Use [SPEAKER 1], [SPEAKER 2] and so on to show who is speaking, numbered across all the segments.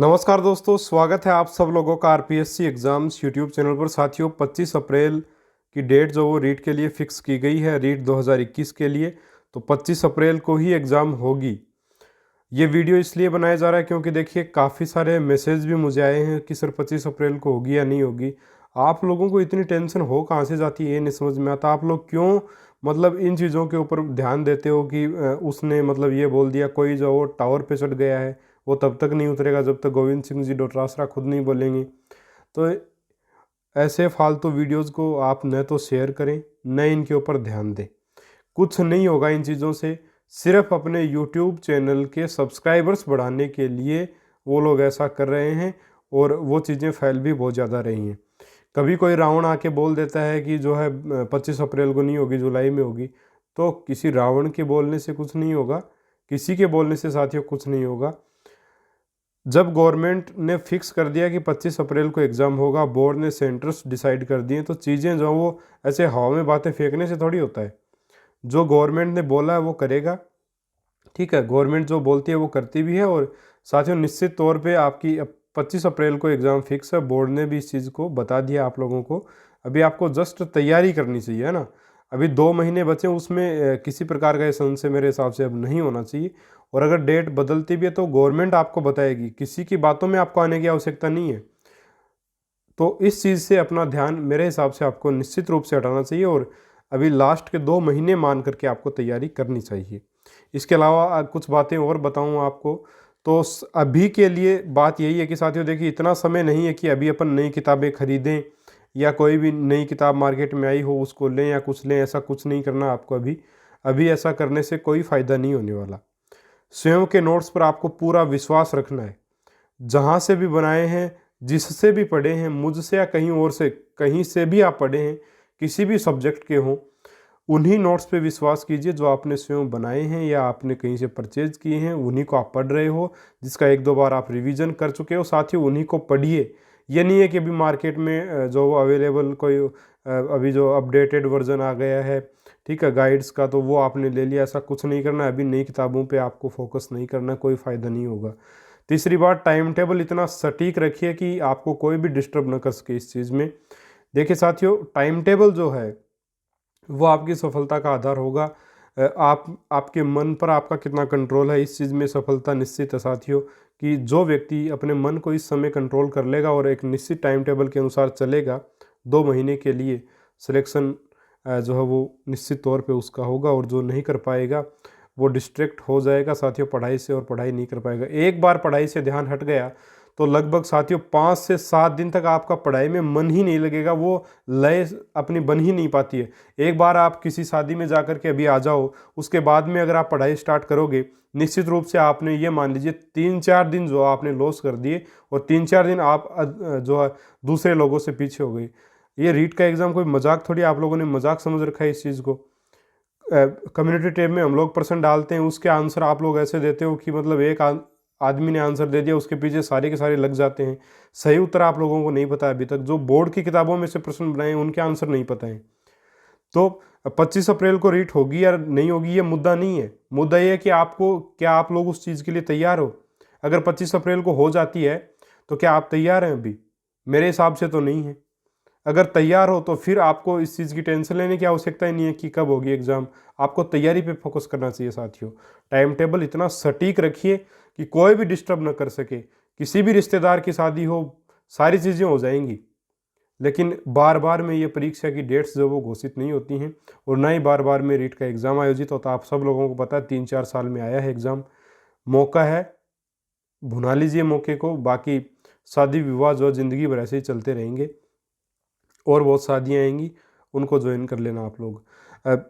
[SPEAKER 1] नमस्कार दोस्तों, स्वागत है आप सब लोगों का आरपीएससी एग्ज़ाम्स यूट्यूब चैनल पर। साथियों, 25 अप्रैल की डेट जो वो रीट के लिए फ़िक्स की गई है, रीट 2021 के लिए। तो 25 अप्रैल को ही एग्ज़ाम होगी। ये वीडियो इसलिए बनाया जा रहा है क्योंकि देखिए काफ़ी सारे मैसेज भी मुझे आए हैं कि सर 25 अप्रैल को होगी या नहीं होगी। आप लोगों को इतनी टेंशन हो कहाँ से जाती है, ये नहीं समझ में आता। आप लोग क्यों मतलब इन चीज़ों के ऊपर ध्यान देते हो कि उसने मतलब ये बोल दिया, कोई जो वो टावर पे चढ़ गया है वो तब तक नहीं उतरेगा जब तक गोविंद सिंह जी डोटासरा खुद नहीं बोलेंगे। तो ऐसे फालतू वीडियोस को आप न तो शेयर करें, न इनके ऊपर ध्यान दें। कुछ नहीं होगा इन चीज़ों से। सिर्फ अपने यूट्यूब चैनल के सब्सक्राइबर्स बढ़ाने के लिए वो लोग ऐसा कर रहे हैं और वो चीज़ें फैल भी बहुत ज़्यादा रही हैं। कभी कोई रावण आके बोल देता है कि जो है 25 अप्रैल को नहीं होगी, जुलाई में होगी। तो किसी रावण के बोलने से कुछ नहीं होगा, किसी के बोलने से साथियों कुछ नहीं होगा। जब गवर्नमेंट ने फिक्स कर दिया कि 25 अप्रैल को एग्ज़ाम होगा, बोर्ड ने सेंटर्स डिसाइड कर दिए, तो चीज़ें जो वो ऐसे हवा में बातें फेंकने से थोड़ी होता है। जो गवर्नमेंट ने बोला है वो करेगा। ठीक है, गवर्नमेंट जो बोलती है वो करती भी है। और साथियों, निश्चित तौर पे आपकी 25 अप्रैल को एग्ज़ाम फिक्स है। बोर्ड ने भी इस चीज़ को बता दिया आप लोगों को। अभी आपको जस्ट तैयारी करनी चाहिए, है ना। अभी 2 महीने बचे, उसमें किसी प्रकार का ये संशय मेरे हिसाब से अब नहीं होना चाहिए। और अगर डेट बदलती भी है तो गवर्नमेंट आपको बताएगी, किसी की बातों में आपको आने की आवश्यकता नहीं है। तो इस चीज़ से अपना ध्यान मेरे हिसाब से आपको निश्चित रूप से हटाना चाहिए और अभी लास्ट के 2 महीने मान करके आपको तैयारी करनी चाहिए। इसके अलावा कुछ बातें और बताऊँ आपको, तो अभी के लिए बात यही है कि साथियों देखिए, इतना समय नहीं है कि अभी अपन नई किताबें खरीदें या कोई भी नई किताब मार्केट में आई हो उसको लें या कुछ लें। ऐसा कुछ नहीं करना आपको अभी। अभी ऐसा करने से कोई फ़ायदा नहीं होने वाला। स्वयं के नोट्स पर आपको पूरा विश्वास रखना है। जहाँ से भी बनाए हैं, जिससे भी पढ़े हैं, मुझसे या कहीं और से, कहीं से भी आप पढ़े हैं, किसी भी सब्जेक्ट के हों, उन्हीं नोट्स पे विश्वास कीजिए जो आपने स्वयं बनाए हैं या आपने कहीं से परचेज किए हैं। उन्हीं को आप पढ़ रहे हो, जिसका 1-2 बार आप रिवीजन कर चुके हो। साथ ही उन्हीं को पढ़िए। ये नहीं है कि अभी मार्केट में जो अवेलेबल कोई अभी जो अपडेटेड वर्जन आ गया है, ठीक है, गाइड्स का, तो वो आपने ले लिया। ऐसा कुछ नहीं करना। अभी नई किताबों पे आपको फोकस नहीं करना, कोई फ़ायदा नहीं होगा। तीसरी बात, टाइम टेबल इतना सटीक रखिए कि आपको कोई भी डिस्टर्ब न कर सके इस चीज़ में। देखिए साथियों, टाइम टेबल जो है वो आपकी सफलता का आधार होगा। आप आपके मन पर आपका कितना कंट्रोल है, इस चीज़ में सफलता निश्चित है साथियों। कि जो व्यक्ति अपने मन को इस समय कंट्रोल कर लेगा और एक निश्चित टाइम टेबल के अनुसार चलेगा, 2 महीने के लिए सिलेक्शन जो है वो निश्चित तौर पे उसका होगा। और जो नहीं कर पाएगा वो डिस्ट्रैक्ट हो जाएगा साथियों पढ़ाई से, और पढ़ाई नहीं कर पाएगा। एक बार पढ़ाई से ध्यान हट गया तो लगभग साथियों 5 से 7 दिन तक आपका पढ़ाई में मन ही नहीं लगेगा। वो लय अपनी बन ही नहीं पाती है। एक बार आप किसी शादी में जाकर के अभी आ जाओ, उसके बाद में अगर आप पढ़ाई स्टार्ट करोगे, निश्चित रूप से आपने ये मान लीजिए 3-4 दिन जो आपने लॉस कर दिए, और 3-4 दिन आप जो है दूसरे लोगों से पीछे हो गई। ये रीट का एग्ज़ाम कोई मजाक थोड़ी, आप लोगों ने मजाक समझ रखा है इस चीज़ को। कम्युनिटी टैब में हम लोग प्रश्न डालते हैं, उसके आंसर आप लोग ऐसे देते हो कि मतलब एक आदमी ने आंसर दे दिया, उसके पीछे सारे के सारे लग जाते हैं। सही उत्तर आप लोगों को नहीं पता है अभी तक। जो बोर्ड की किताबों में से प्रश्न बनाए हैं उनके आंसर नहीं पता है। तो 25 अप्रैल को रीट होगी या नहीं होगी ये मुद्दा नहीं है। मुद्दा ये है कि आपको, क्या आप लोग उस चीज़ के लिए तैयार हो। अगर 25 अप्रैल को हो जाती है तो क्या आप तैयार हैं अभी? मेरे हिसाब से तो नहीं है। अगर तैयार हो तो फिर आपको इस चीज़ की टेंशन लेने की आवश्यकता ही नहीं है कि कब होगी एग्ज़ाम। आपको तैयारी पे फोकस करना चाहिए साथियों। टाइम टेबल इतना सटीक रखिए कि कोई भी डिस्टर्ब ना कर सके। किसी भी रिश्तेदार की शादी हो, सारी चीज़ें हो जाएंगी, लेकिन बार बार में ये परीक्षा की डेट्स जो वो घोषित नहीं होती हैं, और ना ही बार बार में रीट का एग्ज़ाम आयोजित होता। आप सब लोगों को पता है 3-4 साल में आया है एग्ज़ाम। मौका है, भुना लीजिए मौके को। बाकी शादी विवाह जो ज़िंदगी भर ऐसे ही चलते रहेंगे, और बहुत शादियाँ आएंगी, उनको ज्वाइन कर लेना आप लोग।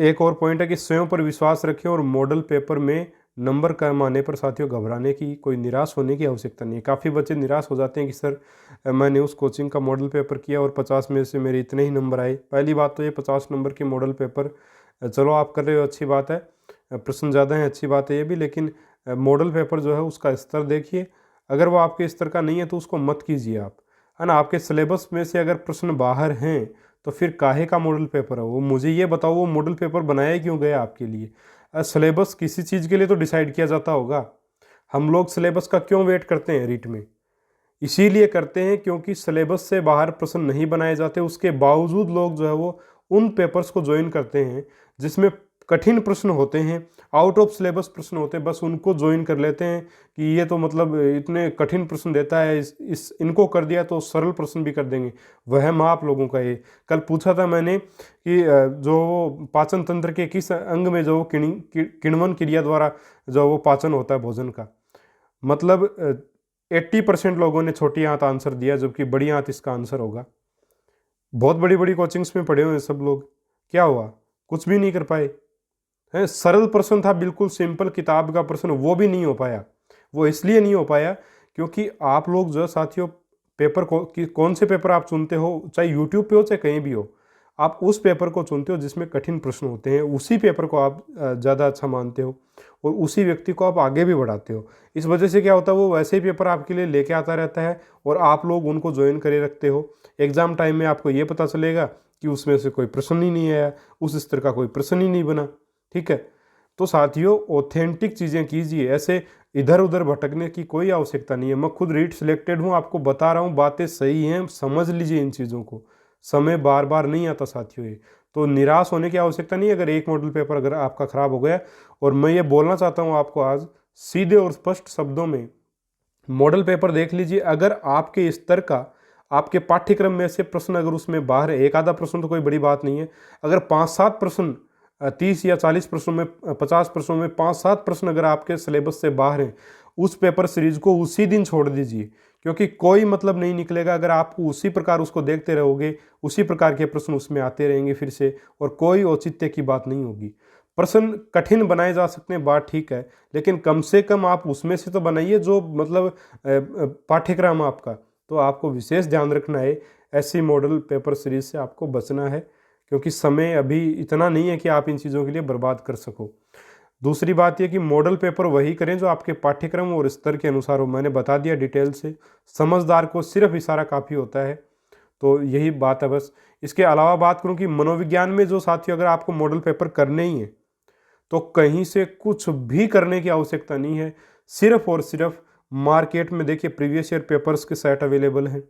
[SPEAKER 1] एक और पॉइंट है कि स्वयं पर विश्वास रखें, और मॉडल पेपर में नंबर कम आने पर साथियों घबराने की, कोई निराश होने की आवश्यकता नहीं है। काफ़ी बच्चे निराश हो जाते हैं कि सर मैंने उस कोचिंग का मॉडल पेपर किया और 50 में से मेरे इतने ही नंबर आए। पहली बात तो ये 50 नंबर के मॉडल पेपर, चलो आप कर रहे हो अच्छी बात है, प्रश्न ज़्यादा हैं अच्छी बात है ये भी, लेकिन मॉडल पेपर जो है उसका स्तर देखिए। अगर वो आपके स्तर का नहीं है तो उसको मत कीजिए आप, है ना। आपके सिलेबस में से अगर प्रश्न बाहर हैं तो फिर काहे का मॉडल पेपर है वो, मुझे ये बताओ। वो मॉडल पेपर बनाया क्यों गया आपके लिए? सिलेबस किसी चीज़ के लिए तो डिसाइड किया जाता होगा। हम लोग सिलेबस का क्यों वेट करते हैं रीट में? इसीलिए करते हैं क्योंकि सिलेबस से बाहर प्रश्न नहीं बनाए जाते, उसके बावजूद लोग जो है वो उन पेपर्स को ज्वाइन करते हैं जिसमें कठिन प्रश्न होते हैं, आउट ऑफ सिलेबस प्रश्न होते हैं, बस उनको ज्वाइन कर लेते हैं कि ये तो मतलब इतने कठिन प्रश्न देता है, इस इनको कर दिया तो सरल प्रश्न भी कर देंगे। वहम आप लोगों का ये। कल पूछा था मैंने कि जो पाचन तंत्र के किस अंग में जो किण्वन क्रिया द्वारा जो वो पाचन होता है भोजन का, मतलब 80% लोगों ने छोटी आंत आंसर दिया, जबकि बड़ी आंत इसका आंसर होगा। बहुत बड़ी बड़ी कोचिंग्स में पढ़े हुए सब लोग, क्या हुआ? कुछ भी नहीं कर पाए हैं। सरल प्रश्न था, बिल्कुल सिंपल किताब का प्रश्न, वो भी नहीं हो पाया। वो इसलिए नहीं हो पाया क्योंकि आप लोग जो साथियों पेपर को कौन से पेपर आप चुनते हो, चाहे यूट्यूब पे हो चाहे कहीं भी हो, आप उस पेपर को चुनते हो जिसमें कठिन प्रश्न होते हैं, उसी पेपर को आप ज़्यादा अच्छा मानते हो और उसी व्यक्ति को आप आगे भी बढ़ाते हो। इस वजह से क्या होता है, वो वैसे ही पेपर आपके लिए लेके आता रहता है और आप लोग उनको ज्वाइन करे रखते हो। एग्ज़ाम टाइम में आपको ये पता चलेगा कि उसमें से कोई प्रश्न ही नहीं आया, उस स्तर का कोई प्रश्न ही नहीं बना। ठीक है, तो साथियों ऑथेंटिक चीज़ें कीजिए, ऐसे इधर उधर भटकने की कोई आवश्यकता नहीं है। मैं खुद रीट सिलेक्टेड हूँ, आपको बता रहा हूँ, बातें सही हैं, समझ लीजिए इन चीज़ों को। समय बार बार नहीं आता साथियों ये, तो निराश होने की आवश्यकता नहीं है अगर एक मॉडल पेपर अगर आपका ख़राब हो गया। और मैं ये बोलना चाहता हूँ आपको आज सीधे और स्पष्ट शब्दों में, मॉडल पेपर देख लीजिए, अगर आपके स्तर का, आपके पाठ्यक्रम में से प्रश्न अगर उसमें बाहर है, एक आधा प्रश्न तो कोई बड़ी बात नहीं है, अगर 5-7 प्रश्न 30 या 40 प्रश्नों में 50 प्रश्नों में 5-7 प्रश्न अगर आपके सिलेबस से बाहर हैं, उस पेपर सीरीज को उसी दिन छोड़ दीजिए, क्योंकि कोई मतलब नहीं निकलेगा अगर आप उसी प्रकार उसको देखते रहोगे, उसी प्रकार के प्रश्न उसमें आते रहेंगे फिर से, और कोई औचित्य की बात नहीं होगी। प्रश्न कठिन बनाए जा सकते हैं, बात ठीक है, लेकिन कम से कम आप उसमें से तो बनाइए जो मतलब पाठ्यक्रम आपका। तो आपको विशेष ध्यान रखना है, ऐसी मॉडल पेपर सीरीज से आपको बचना है, क्योंकि समय अभी इतना नहीं है कि आप इन चीज़ों के लिए बर्बाद कर सको। दूसरी बात यह कि मॉडल पेपर वही करें जो आपके पाठ्यक्रम और स्तर के अनुसार हो। मैंने बता दिया डिटेल से, समझदार को सिर्फ इशारा काफ़ी होता है, तो यही बात है बस। इसके अलावा बात करूं कि मनोविज्ञान में जो साथियों अगर आपको मॉडल पेपर करने ही है तो कहीं से कुछ भी करने की आवश्यकता नहीं है, सिर्फ और सिर्फ मार्केट में देखिए प्रीवियस ईयर पेपर्स के सेट अवेलेबल हैं,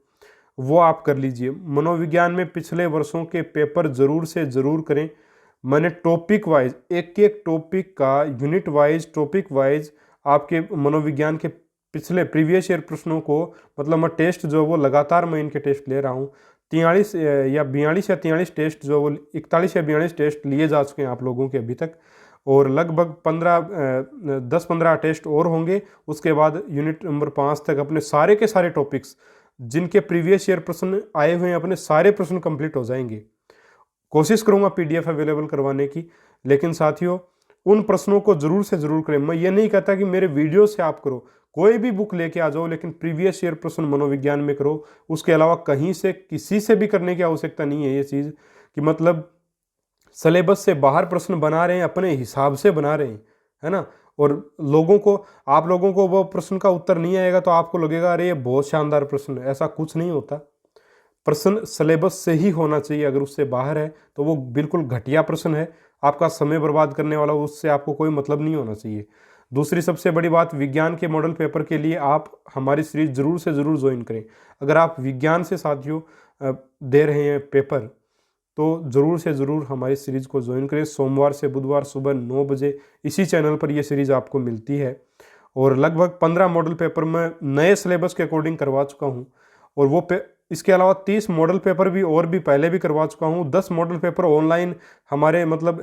[SPEAKER 1] वो आप कर लीजिए। मनोविज्ञान में पिछले वर्षों के पेपर ज़रूर से ज़रूर करें। मैंने टॉपिक वाइज, एक एक टॉपिक का यूनिट वाइज, टॉपिक वाइज आपके मनोविज्ञान के पिछले प्रीवियस ईयर प्रश्नों को, मतलब मैं टेस्ट जो वो लगातार मैं इनके टेस्ट ले रहा हूँ। 43 या 42 या 43 टेस्ट जो वो 41 या 42 टेस्ट लिए जा चुके हैं आप लोगों के अभी तक, और लगभग 10-15 टेस्ट और होंगे। उसके बाद यूनिट नंबर 5 तक अपने सारे के सारे टॉपिक्स जिनके प्रीवियस ईयर प्रश्न आए हुए हैं, अपने सारे प्रश्न कंप्लीट हो जाएंगे। कोशिश करूंगा पीडीएफ अवेलेबल करवाने की, लेकिन साथियों उन प्रश्नों को जरूर से जरूर करें। मैं ये नहीं कहता कि मेरे वीडियो से आप करो, कोई भी बुक लेके आ जाओ, लेकिन प्रीवियस ईयर प्रश्न मनोविज्ञान में करो। उसके अलावा कहीं से किसी से भी करने की आवश्यकता नहीं है ये चीज़ कि मतलब सिलेबस से बाहर प्रश्न बना रहे हैं, अपने हिसाब से बना रहे हैं, है ना। और लोगों को, आप लोगों को वो प्रश्न का उत्तर नहीं आएगा तो आपको लगेगा अरे ये बहुत शानदार प्रश्न है। ऐसा कुछ नहीं होता, प्रश्न सिलेबस से ही होना चाहिए। अगर उससे बाहर है तो वो बिल्कुल घटिया प्रश्न है, आपका समय बर्बाद करने वाला, उससे आपको कोई मतलब नहीं होना चाहिए। दूसरी सबसे बड़ी बात, विज्ञान के मॉडल पेपर के लिए आप हमारी सीरीज जरूर से ज़रूर ज्वाइन करें। अगर आप विज्ञान से साथियों दे रहे हैं पेपर, तो ज़रूर से ज़रूर हमारी सीरीज़ को ज्वाइन करें। सोमवार से बुधवार सुबह 9 बजे इसी चैनल पर यह सीरीज़ आपको मिलती है, और लगभग 15 मॉडल पेपर मैं नए सिलेबस के अकॉर्डिंग करवा चुका हूँ, और वो इसके अलावा 30 मॉडल पेपर भी और भी पहले भी करवा चुका हूँ। 10 मॉडल पेपर ऑनलाइन हमारे मतलब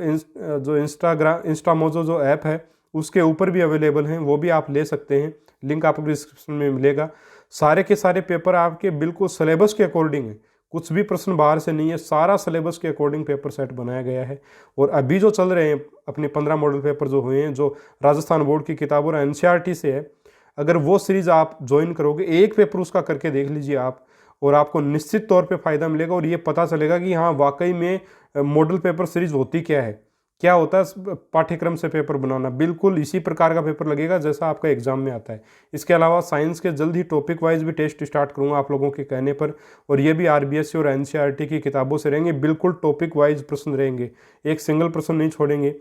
[SPEAKER 1] जो इंस्टामोजो जो ऐप है उसके ऊपर भी अवेलेबल हैं, वो भी आप ले सकते हैं, लिंक आपको डिस्क्रिप्शन में मिलेगा। सारे के सारे पेपर आपके बिल्कुल सिलेबस के अकॉर्डिंग है, कुछ भी प्रश्न बाहर से नहीं है, सारा सिलेबस के अकॉर्डिंग पेपर सेट बनाया गया है। और अभी जो चल रहे हैं अपने 15 मॉडल पेपर जो हुए हैं, जो राजस्थान बोर्ड की किताब और एनसीईआरटी से है, अगर वो सीरीज़ आप ज्वाइन करोगे, एक पेपर उसका करके देख लीजिए आप, और आपको निश्चित तौर पे फ़ायदा मिलेगा। और ये पता चलेगा कि हाँ वाकई में मॉडल पेपर सीरीज़ होती क्या है, क्या होता है पाठ्यक्रम से पेपर बनाना। बिल्कुल इसी प्रकार का पेपर लगेगा जैसा आपका एग्जाम में आता है। इसके अलावा साइंस के जल्द ही टॉपिक वाइज भी टेस्ट स्टार्ट करूंगा आप लोगों के कहने पर, और ये भी आरबीएससी और एनसीईआरटी की किताबों से रहेंगे। बिल्कुल टॉपिक वाइज प्रश्न रहेंगे, एक सिंगल प्रश्न नहीं छोड़ेंगे,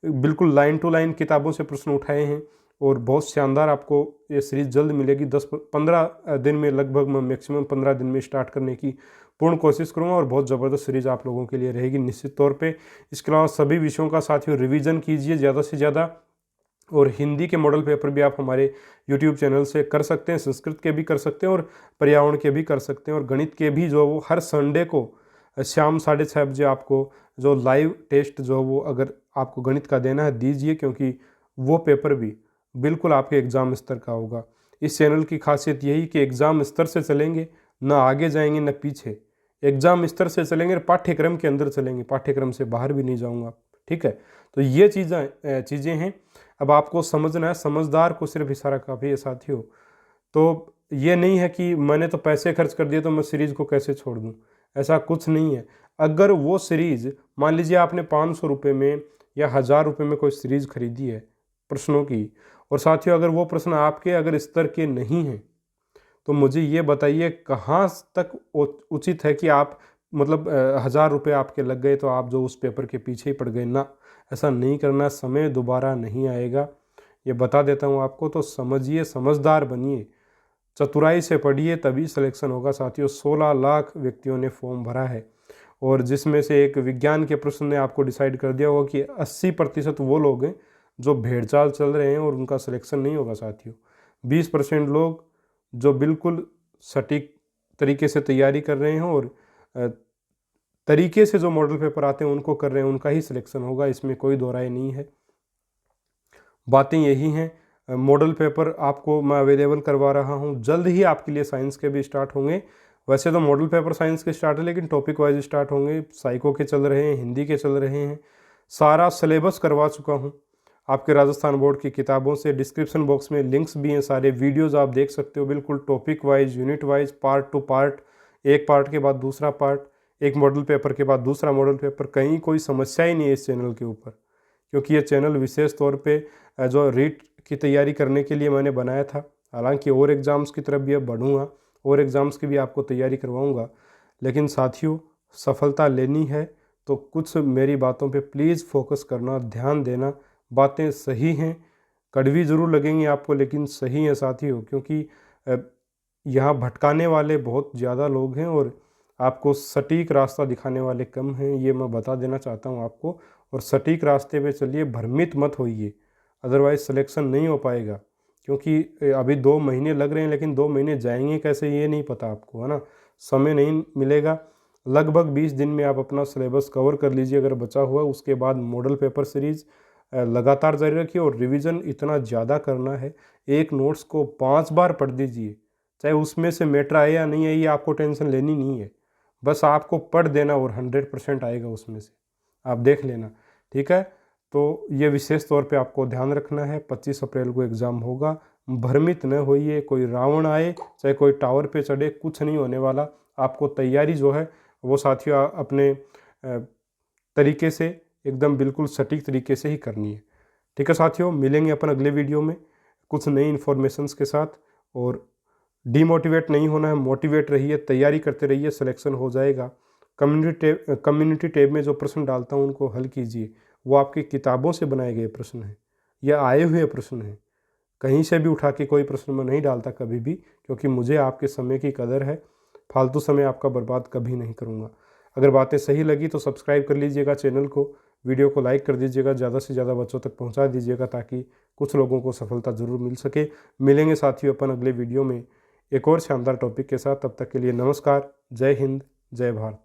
[SPEAKER 1] बिल्कुल लाइन टू लाइन किताबों से प्रश्न उठाए हैं। और बहुत शानदार आपको ये सीरीज़ जल्द मिलेगी। 10-15 दिन में, लगभग मैं मैक्सिमम 15 दिन में स्टार्ट करने की पूर्ण कोशिश करूँगा और बहुत ज़बरदस्त सीरीज़ आप लोगों के लिए रहेगी निश्चित तौर पे। इसके अलावा सभी विषयों का साथियों रिवीजन कीजिए ज़्यादा से ज़्यादा, और हिंदी के मॉडल पेपर भी आप हमारे यूट्यूब चैनल से कर सकते हैं, संस्कृत के भी कर सकते हैं और पर्यावरण के भी कर सकते हैं, और गणित के भी जो वो हर संडे को शाम 6:30 बजे आपको जो लाइव टेस्ट जो वो अगर आपको गणित का देना है दीजिए, क्योंकि वो पेपर भी बिल्कुल आपके एग्ज़ाम स्तर का होगा। इस चैनल की खासियत यही कि एग्ज़ाम स्तर से चलेंगे, ना आगे जाएंगे ना पीछे, एग्ज़ाम स्तर से चलेंगे, पाठ्यक्रम के अंदर चलेंगे, पाठ्यक्रम से बाहर भी नहीं जाऊंगा। ठीक है, तो ये चीज़ें हैं। अब आपको समझना है, समझदार को सिर्फ इशारा काफ़ी है साथियों। तो ये नहीं है कि मैंने तो पैसे खर्च कर दिए तो मैं सीरीज़ को कैसे छोड़ दूँ, ऐसा कुछ नहीं है। अगर वो सीरीज़, मान लीजिए आपने 500 रुपये में या 1000 रुपये में कोई सीरीज़ खरीदी है प्रश्नों की, और साथियों अगर वो प्रश्न आपके अगर स्तर के नहीं हैं, तो मुझे ये बताइए कहाँ तक उचित है कि आप मतलब 1000 रुपये आपके लग गए तो आप जो उस पेपर के पीछे ही पड़ गए ना, ऐसा नहीं करना, समय दोबारा नहीं आएगा, ये बता देता हूँ आपको। तो समझिए, समझदार बनिए, चतुराई से पढ़िए, तभी सिलेक्शन होगा साथियों। 16 लाख व्यक्तियों ने फॉर्म भरा है, और जिसमें से एक विज्ञान के प्रश्न ने आपको डिसाइड कर दिया होगा कि 80% वो लोग हैं जो भेड़चाल चल रहे हैं और उनका सिलेक्शन नहीं होगा साथियों। 20% लोग जो बिल्कुल सटीक तरीके से तैयारी कर रहे हैं और तरीके से जो मॉडल पेपर आते हैं उनको कर रहे हैं, उनका ही सिलेक्शन होगा, इसमें कोई दो राय नहीं है। बातें यही हैं। मॉडल पेपर आपको मैं अवेलेबल करवा रहा हूं, जल्द ही आपके लिए साइंस के भी स्टार्ट होंगे। वैसे तो मॉडल पेपर साइंस के स्टार्ट है, लेकिन टॉपिक वाइज स्टार्ट होंगे। साइको के चल रहे हैं, हिंदी के चल रहे हैं, सारा सिलेबस करवा चुका हूं आपके राजस्थान बोर्ड की किताबों से। डिस्क्रिप्शन बॉक्स में लिंक्स भी हैं, सारे वीडियोज़ आप देख सकते हो, बिल्कुल topic wise, unit wise, part two part, एक पार्ट के बाद दूसरा पार्ट, एक मॉडल पेपर के बाद दूसरा मॉडल पेपर। कहीं कोई समस्या ही नहीं है इस चैनल के ऊपर, क्योंकि ये चैनल विशेष तौर पे जो रीट की तैयारी करने के लिए मैंने बनाया था। हालांकि और एग्ज़ाम्स की तरफ भी अब बढ़ूँगा, और एग्ज़ाम्स की भी आपको तैयारी करवाऊँगा, लेकिन साथियों सफलता लेनी है तो कुछ मेरी बातों पे प्लीज़ फोकस करना, ध्यान देना। बातें सही हैं, कड़वी ज़रूर लगेंगी आपको, लेकिन सही हैं साथियों, क्योंकि यहाँ भटकाने वाले बहुत ज़्यादा लोग हैं और आपको सटीक रास्ता दिखाने वाले कम हैं, ये मैं बता देना चाहता हूँ आपको। और सटीक रास्ते पे चलिए, भ्रमित मत होइए, अदरवाइज़ सिलेक्शन नहीं हो पाएगा। क्योंकि अभी 2 महीने लग रहे हैं, लेकिन 2 महीने जाएंगे कैसे ये नहीं पता आपको, है ना, समय नहीं मिलेगा। लगभग 20 दिन में आप अपना सिलेबस कवर कर लीजिए अगर बचा हुआ। उसके बाद मॉडल पेपर सीरीज़ लगातार जारी रखिए, और रिवीजन इतना ज़्यादा करना है, एक नोट्स को 5 बार पढ़ दीजिए, चाहे उसमें से मैटर आए या नहीं आए, ये आपको टेंशन लेनी नहीं है, बस आपको पढ़ देना और 100% आएगा उसमें से, आप देख लेना। ठीक है, तो ये विशेष तौर पे आपको ध्यान रखना है। 25 अप्रैल को एग्ज़ाम होगा, भ्रमित न होइए, कोई रावण आए चाहे कोई टावर पे चढ़े, कुछ नहीं होने वाला। आपको तैयारी जो है वो साथियों अपने तरीके से, एकदम बिल्कुल सटीक तरीके से ही करनी है। ठीक है साथियों, मिलेंगे अपन अगले वीडियो में कुछ नई इन्फॉर्मेशंस के साथ। और डीमोटिवेट नहीं होना है, मोटिवेट रहिए, तैयारी करते रहिए, सिलेक्शन हो जाएगा। कम्युनिटी टैब में जो प्रश्न डालता हूँ उनको हल कीजिए, वो आपकी किताबों से बनाए गए प्रश्न हैं या आए हुए प्रश्न हैं, कहीं से भी उठा के कोई प्रश्न मैं नहीं डालता कभी भी, क्योंकि मुझे आपके समय की कदर है, फालतू समय आपका बर्बाद कभी नहीं करूँगा। अगर बातें सही लगी तो सब्सक्राइब कर लीजिएगा चैनल को, वीडियो को लाइक कर दीजिएगा, ज़्यादा से ज़्यादा बच्चों तक पहुँचा दीजिएगा, ताकि कुछ लोगों को सफलता ज़रूर मिल सके। मिलेंगे साथियों अपन अगले वीडियो में एक और शानदार टॉपिक के साथ, तब तक के लिए नमस्कार, जय हिंद, जय भारत।